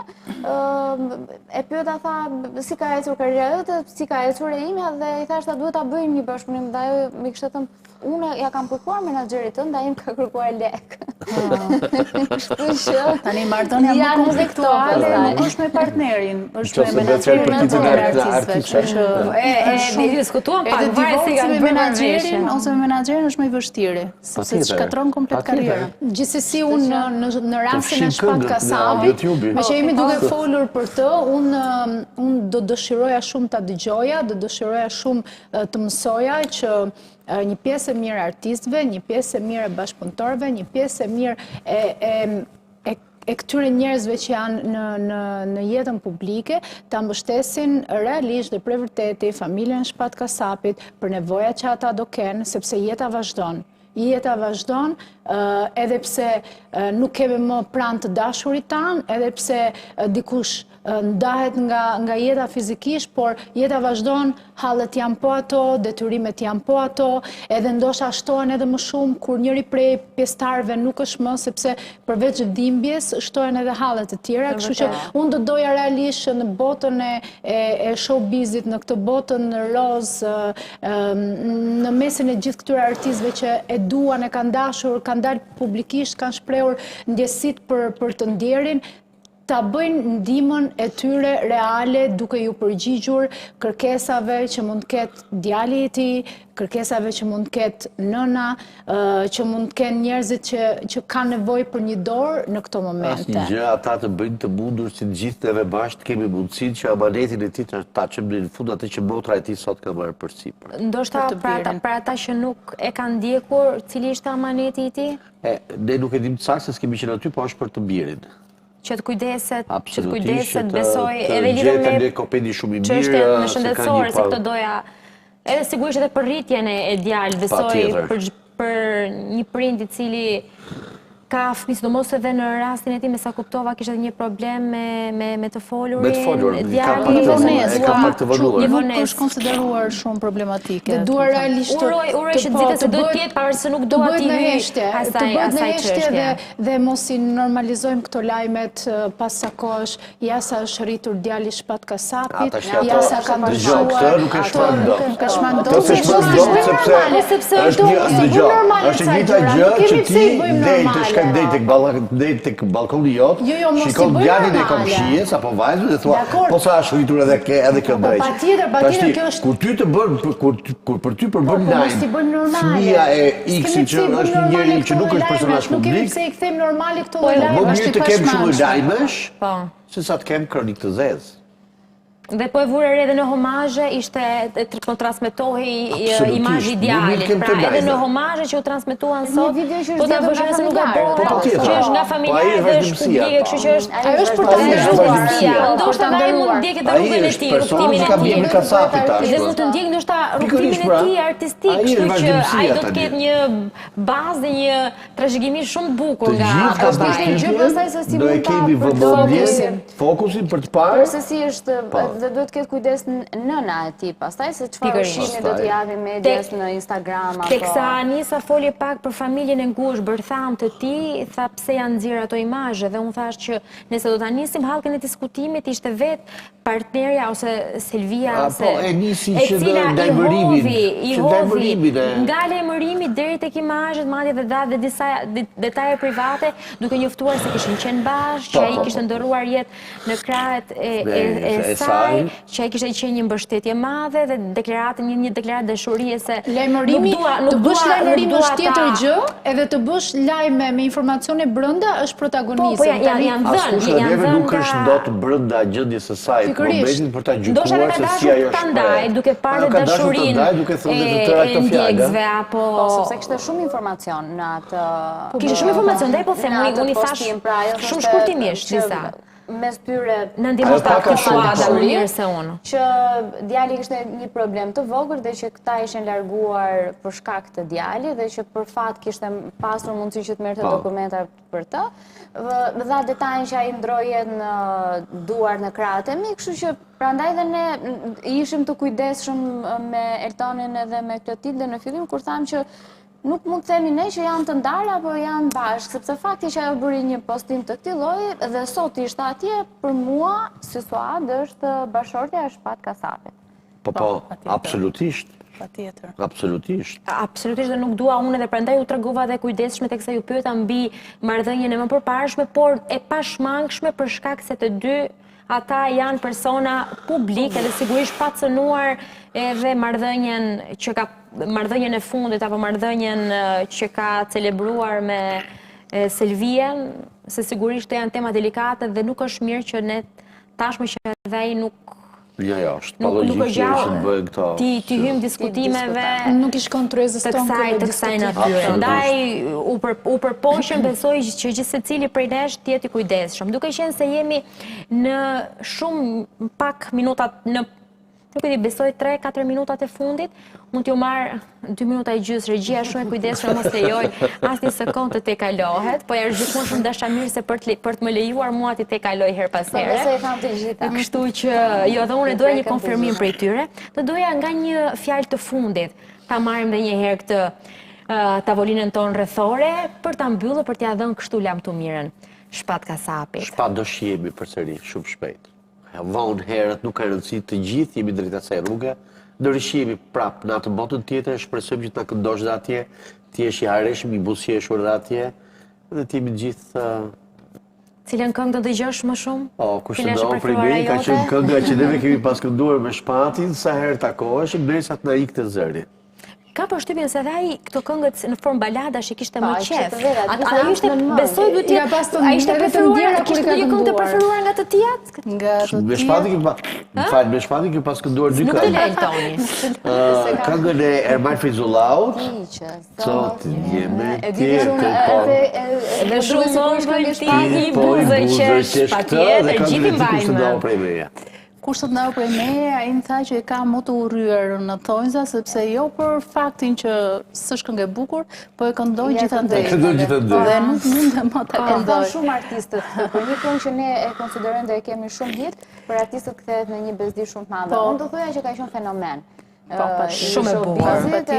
e pyeta tha si ka ecur karriera jote, si ka ecur e imja dhe i thashta duhet ta bëjmë një bashkëpunim dhe ajo më kishte thënë unë ja kam kërkuar menaxherit tënd, ai më ka kërkuar lek. Kështu që tani marrëdhënia më konfliktuale nuk është me partnerin, është me menaxherin e artistëve. Ne diskutuam pak varet se kanë bërë menaxherin ose me menaxherin është më i vështirë, sepse shkatron komplet karrierën. Gjithsesi unë në rastin e Shpat Kasapit, me që jemi duke folur për të, unë do dëshiroja shumë ta dëgjoja, do dëshiroja shumë të mësoja që një pjesë e mirë artistëve, një pjesë e mirë e bashkëpunëtorëve, një pjesë e mirë e këtyre njerëzve që janë në jetën publike, ta mbështesin realisht dhe për vërteti familjen Shpat Kasapit për nevoja që ata do kenë, sepse jeta vazhdon. Jeta vazhdon, edhe pse nuk kemi më pranë të dashurit tanë, edhe pse dikush ndahet nga jeta fizikisht, por jeta vazhdon, hallet janë po ato, detyrimet janë po ato, edhe ndoshta shtohen edhe më shumë kur njëri prej pjesëtarëve nuk është më, sepse përveç dhimbjes shtohen edhe hallet të tjera, kështu që unë do doja realisht në botën e showbizit, në këtë botën roz, në mesin e gjithë këtyre artistëve që e duan, e kanë dashur, kanë dalë publikisht, kanë shprehur ndjesitë për të ndjerin, ta bëjnë ndihmën e tyre reale duke ju përgjigjur kërkesave që mund të ketë djali i tij, kërkesave që mund të ketë nëna, që mund të kenë njerëzit që kanë nevojë për një dorë në këto momente. Asnjë gjë ata të bëjnë të mundur që të gjithë neve bashkë kemi mundësinë që amanetin e tij ta çojmë në fund atë që motra e tij sot ka marrë përsipër. Ndoshta për ata që nuk e kanë ndjekur, cili ishte amaneti i tij? Ne nuk e dim saktë se s'kemi qenë aty, po është për të mbirin. Që të kujdeset, Absolutisht, besoj, edhe të gjetë një kopedi shumë i mirë. Çështje në shëndetësore, se këtë doja, edhe sigurisht edhe për rritjen e djalë, besoj, për një prind i cili ka fëmijë, sidomos edhe në rastin e tij, me sa kuptova, kishte një problem me të folurin. Me të folurin, ka pak të vonuar. Nuk është konsideruar shumë problematike. Dhe duar realisht uroj që nxithet se do të jetë pavarësisht se nuk dua ti asaj çështje dhe mos i normalizojmë këto lajmet pas sa kohësh, ja sa është rritur djali Shpat Kasapit, ja sa ka ndryshuar. Këtë nuk e shmang dot. Sepse është një gjë që ti dejt tek balkoni jot, shikon djalin e komshies apo vajzën dhe thua, po sa është rritur edhe kjo drejt. Patjetër, kjo është. Kur ty të bën, kur për ty përbën lajm, fëmia e X-i që është një njeri që nuk është personazh publik. Nuk kemi pse i kthejmë normali këto lajme. Më mirë të kem shumë lajmesh, se sa të kem kronik të zezë. Dhe po e vure re edhe në homazhe, ishte po transmetohej imazhi i djalit. Pra edhe në homazhe që u transmetuan sot, po ta vëzhgojmë se nuk gabohet, që është nga familjarë dhe është publike, kështu që është ajo është për të ndërtuar. Ndoshta ai mund ndjekë edhe rrugën e tij, rrugtimin e tij. Dhe mund të ndjekë ndoshta rrugtimin e tij artistik, kështu që ai do të ketë një bazë dhe një trashëgimi shumë të bukur nga është një gjë pastaj se si mund ta përdorësim fokusin për të parë se si është dhe duhet ketë kujdes nëna e tij pastaj se çfarë ushqimi do t'i japë medias në Instagram apo. Teksa Anisa foli pak për familjen e ngushtë, bërtham të tij, tha pse janë nxjerrë ato imazhe dhe unë thash që nëse do ta nisim hallkën e diskutimit ishte vetë partnerja ose Selvia e cila i hodhi nga lajmërimi deri tek imazhet, madje dhe disa detaje private, duke njoftuar se kishin qenë bashkë, që ai kishte ndërruar jetë në krahët e saj, që ai kishte qenë një mbështetje madhe dhe një deklaratë dashurie se lajmërimi, të bësh lajmërim është tjetër gjë, edhe të bësh lajme me informacione brenda është protagonizëm. Po janë dhënë, nuk është dot brenda gjendjes së saj, momentin për ta gjykuar se si ajo është. Duke parë dashurinë e ndjekësve apo sepse kishte shumë informacion në atë. Kishte shumë informacion, dhe po them unë i thash shumë shkurtimisht disa. Mes tyre në ndihmën ta kësuada më mirë se unë. Që djali kishte një problem të vogël dhe që këta ishin larguar për shkak të djalit dhe që për fat kishte pasur mundësi që të merrte dokumenta për të. Dha detajin që ai ndroje në duar në krahët e mi, kështu që prandaj dhe ne ishim të kujdesshëm me Eltonin edhe me Klotilde në fillim kur tham që nuk mund të themi ne që janë të ndarë apo janë bashkë, sepse fakti që ajo bëri një postim të këtij lloji dhe sot ishte atje, për mua si Suad është bashortja e Shpat Kasapit. Po, absolutisht. Patjetër. Absolutisht. Absolutisht dhe nuk dua unë dhe prandaj u tregova dhe kujdesshme teksa ju pyeta mbi marrëdhënien e mëparshme, por e pashmangshme për shkak se të dy ata janë persona publike dhe sigurisht pa cënuar edhe marrëdhënien e fundit apo marrëdhënien që ka celebruar me Selvien, se sigurisht janë tema delikate dhe nuk është mirë që ne tashmë që edhe ai nuk Jo, është pa logjikë që të bëjë këto. Ti hym diskutimeve nuk ish kontruezës tonë të kësaj natyre. Ndaj u përpoqëm, besoj që secili prej nesh të jetë i kujdesshëm. Duke qenë se jemi në shumë pak minutat nuk e di, besoj 3-4 minutat e fundit, mund t'ju marrë 2 minuta i gjysë, regjia shumë e kujdesshme mos lejoj asnjë sekondë të tejkalohet, po është gjithmonë shumë dashamirëse për të më lejuar mua të tejkaloj her pas here. Besoj tham të gjitha. Kështu që jo, dhe unë doja një konfirmim prej tyre, dhe doja nga një fjalë të fundit ta marrim edhe një herë këtë tavolinën tonë rrethore për ta mbyllur, për t'ia dhënë kështu lam të mirën. Shpat kasapit. Shpat do shihemi përsëri shumë shpejt. Vonë herët nuk ka rëndësi, të gjithë jemi drejt asaj rruge, do rishihemi prap në atë botën tjetër, shpresojmë që të na këndosh dhe atje, ti jesh i harreshëm, i buzëqeshur dhe atje, dhe ti jemi gjithë. Cilën këngë do dëgjosh më shumë? Kush të do prej meje, ka qenë kënga që neve kemi pas kënduar me Shpatin, sa herë takoheshim, derisa të na ikte zëri. Ka përshtypjen se ai këto këngët në formë baladash i kishte më qef. Ai ishte, besoj duhet të ai ishte preferuar, kishte një këngë të preferuar nga të tijat? Me Shpatin kemi pas kënduar dy këngë. Nuk të le Eltoni. Këngën e Ermal Fizulllaut. Sot jemi Dhe shumë vogël ti i buzëqesh, patjetër, gjithë i mbajmë. Kush të ndau prej meje, ai më tha që e ka më të urryer në thonjza, sepse jo për faktin që s'është këngë e bukur, po e këndoj gjithandej. Dhe nuk mundem më ta këndoj. Shumë artistët, për një këngë që ne e konsiderojmë dhe e kemi shumë hit, për artistët kthehet në një bezdi shumë të madhe. Unë do thoya që ka qenë fenomen. Shumë e bukur.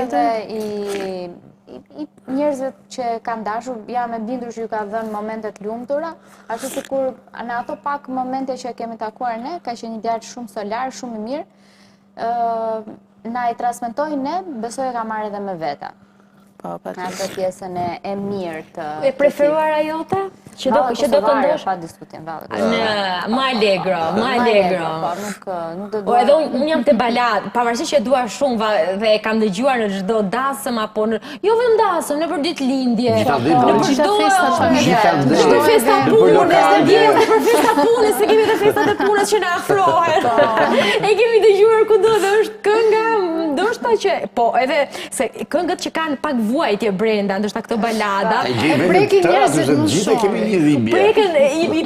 Edhe i njerëzve që kanë dashur, jam e bindur që ju ka dhënë momentet lumtura, ashtu sikur në ato pak momente që kemi takuar ne, ka qenë një djalë shumë solar, shumë i mirë, na i transmetoi ne, besoj e ka marrë edhe me veta. Në atë pjesën e mirë të... E preferuara jote? Që do këndosh? Pa diskutim, Më allegro. Nuk do edhe unë jam të balad, pavarësisht që e dua shumë dhe e kam dëgjuar në çdo dasëm apo në jo vetëm dasëm, në për ditë lindje. Në çdo festa pune, për festa pune, se kemi edhe festat e punës që na afrohen. E kemi dëgjuar kudo dhe është kënga, ndoshta që po, edhe se këngët që kanë pak vuajtje brenda, ndoshta këto balada, e prekin njerëzit më shumë. I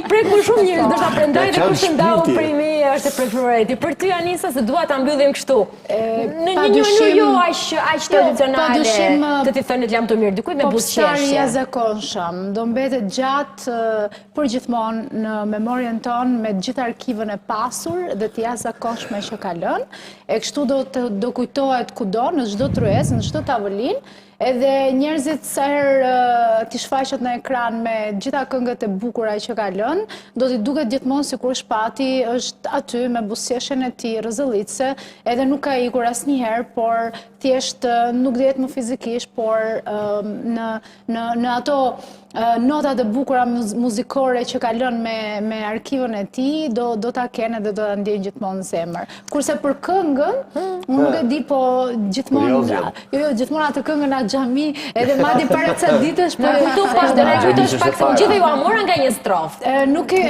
prek më shumë njerëz, ndoshta prandaj dhe kush ndau prej meje është e preferuari. Për ty Anisa se dua ta mbyllim kështu. Në një mënyrë jo aq tradicionale, të ti thënë të jam të mirë, dikujt me buzëqeshje. Popstari i jashtëzakonshëm, do mbetet gjatë përgjithmonë në memorien tonë me gjithë arkivën e pasur dhe të jashtëzakonshme që ka lënë. E kështu do kujtohet kudo, në çdo tryezë, në çdo tavolinë. Edhe njerëzit sa herë t'i shfaqet në ekran me gjitha këngët e bukura që ka lënë, do t'i duket gjithmonë sikur Shpati është aty me buzëqeshjen e tij rrezëllitse, edhe nuk ka ikur asnjëherë, por thjesht nuk dihet më fizikisht, por në ato notat e bukura muzikore që ka lënë me arkivën e tij, do ta kenë dhe do ta ndjejnë gjithmonë në zemër. Kurse për këngën, unë nuk e di, po gjithmonë atë këngën na xhami, edhe madje para ca ditësh, po kujtosh pak se gjithë ju amora nga një strofë. Nuk e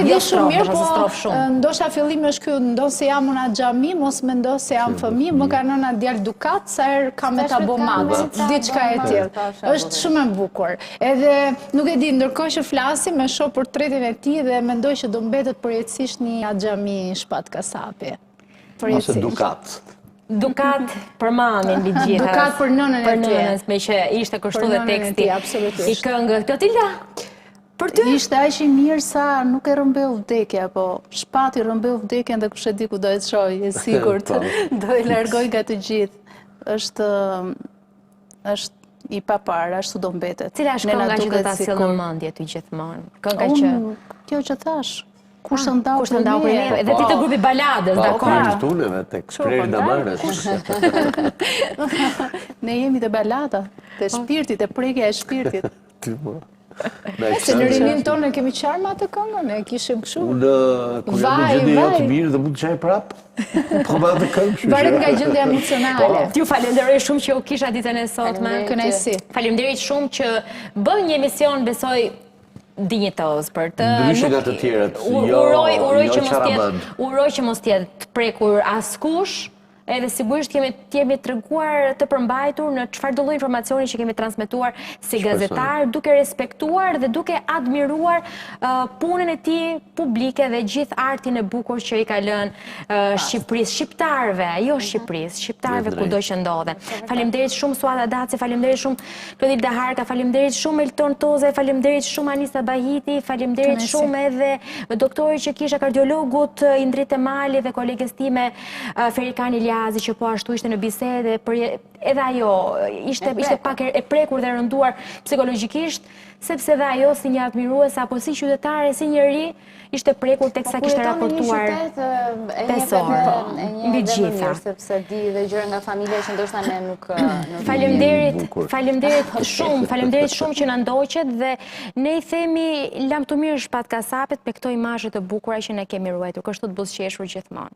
di shumë mirë, po ndoshta fillimi është ky, ndoshta se jam në xhami, mos mendo se jam fëmijë, më ka nëna djalë dukat, sa herë kam me ta bë mat, diçka e tillë. Është shumë e bukur. Edhe nuk e di, ndërkohë që flasim, me shoh portretin e tij dhe mendoj që do mbetet përjetësisht një xhami Shpat Kasapi. Ose dukat. Dukat për mamin ligjitës. Dukat për nënën e tij. Me që ishte kështu dhe teksti i këngës. Klotilda, për ty? Ishte aq i mirë sa nuk e rrëmbeu vdekja, po Shpati rrëmbeu vdekjen dhe kush e di ku do e çojë, e sigurt. Do e largoj nga të gjithë. Është i papar, ashtu do mbetet. Cila është kënga që do ta sjell në mendje ty gjithmonë? Kënga që kjo që thash. Kush të ndau për ne? Edhe ti të grupi baladës, dakor? Po, tuneve tek Shprehje Damarës. Ne jemi të balada, të shpirtit, të prekja e shpirtit. Se në rinin tonë kemi qarë ma të këngën, e kishim këshu. Unë, kur jam në gjendje jo të mirë dhe mund të qaj prapë, po ma të këngë. Varet nga gjendja emocionale. T'ju falenderoj shumë që u kisha ditën e sotme. Kënaqësi. Faleminderit shumë që bën një emision, besoj, dinjitoz për të... Ndryshe nga të tjerët, uroj që mos tjetë të prekur askush, edhe sigurisht jemi të reguar të përmbajtur në çfarë do lloj informacioni që kemi transmetuar si gazetar, duke respektuar dhe duke admiruar punën e tij publike dhe gjithë artin e bukur që i ka lënë Shqipërisë, shqiptarëve, jo Shqipërisë, shqiptarëve kudo që ndodhe. Faleminderit shumë Suada Daci, faleminderit shumë Klodilda Harka, faleminderit shumë Elton Toze, faleminderit shumë Anisa Bahiti, faleminderit shumë edhe doktorit që kisha, kardiologut Indrit Temali dhe kolegës time Ferikan Iliazi, që po ashtu ishte në bisede, edhe ajo ishte pak e prekur dhe rënduar psikologjikisht, sepse edhe ajo si një admiruese apo si qytetare, si njëri, ishte prekur teksa kishte raportuar 5 orë. Mbi gjitha. Sepse di dhe gjëra nga familja që ndoshta ne nuk... Faleminderit shumë që na ndoqët dhe ne i themi lam të mirë shpat kasapet me këto imazhe të bukura që ne kemi ruajtur. Kështu të buzëqeshur gjithmonë.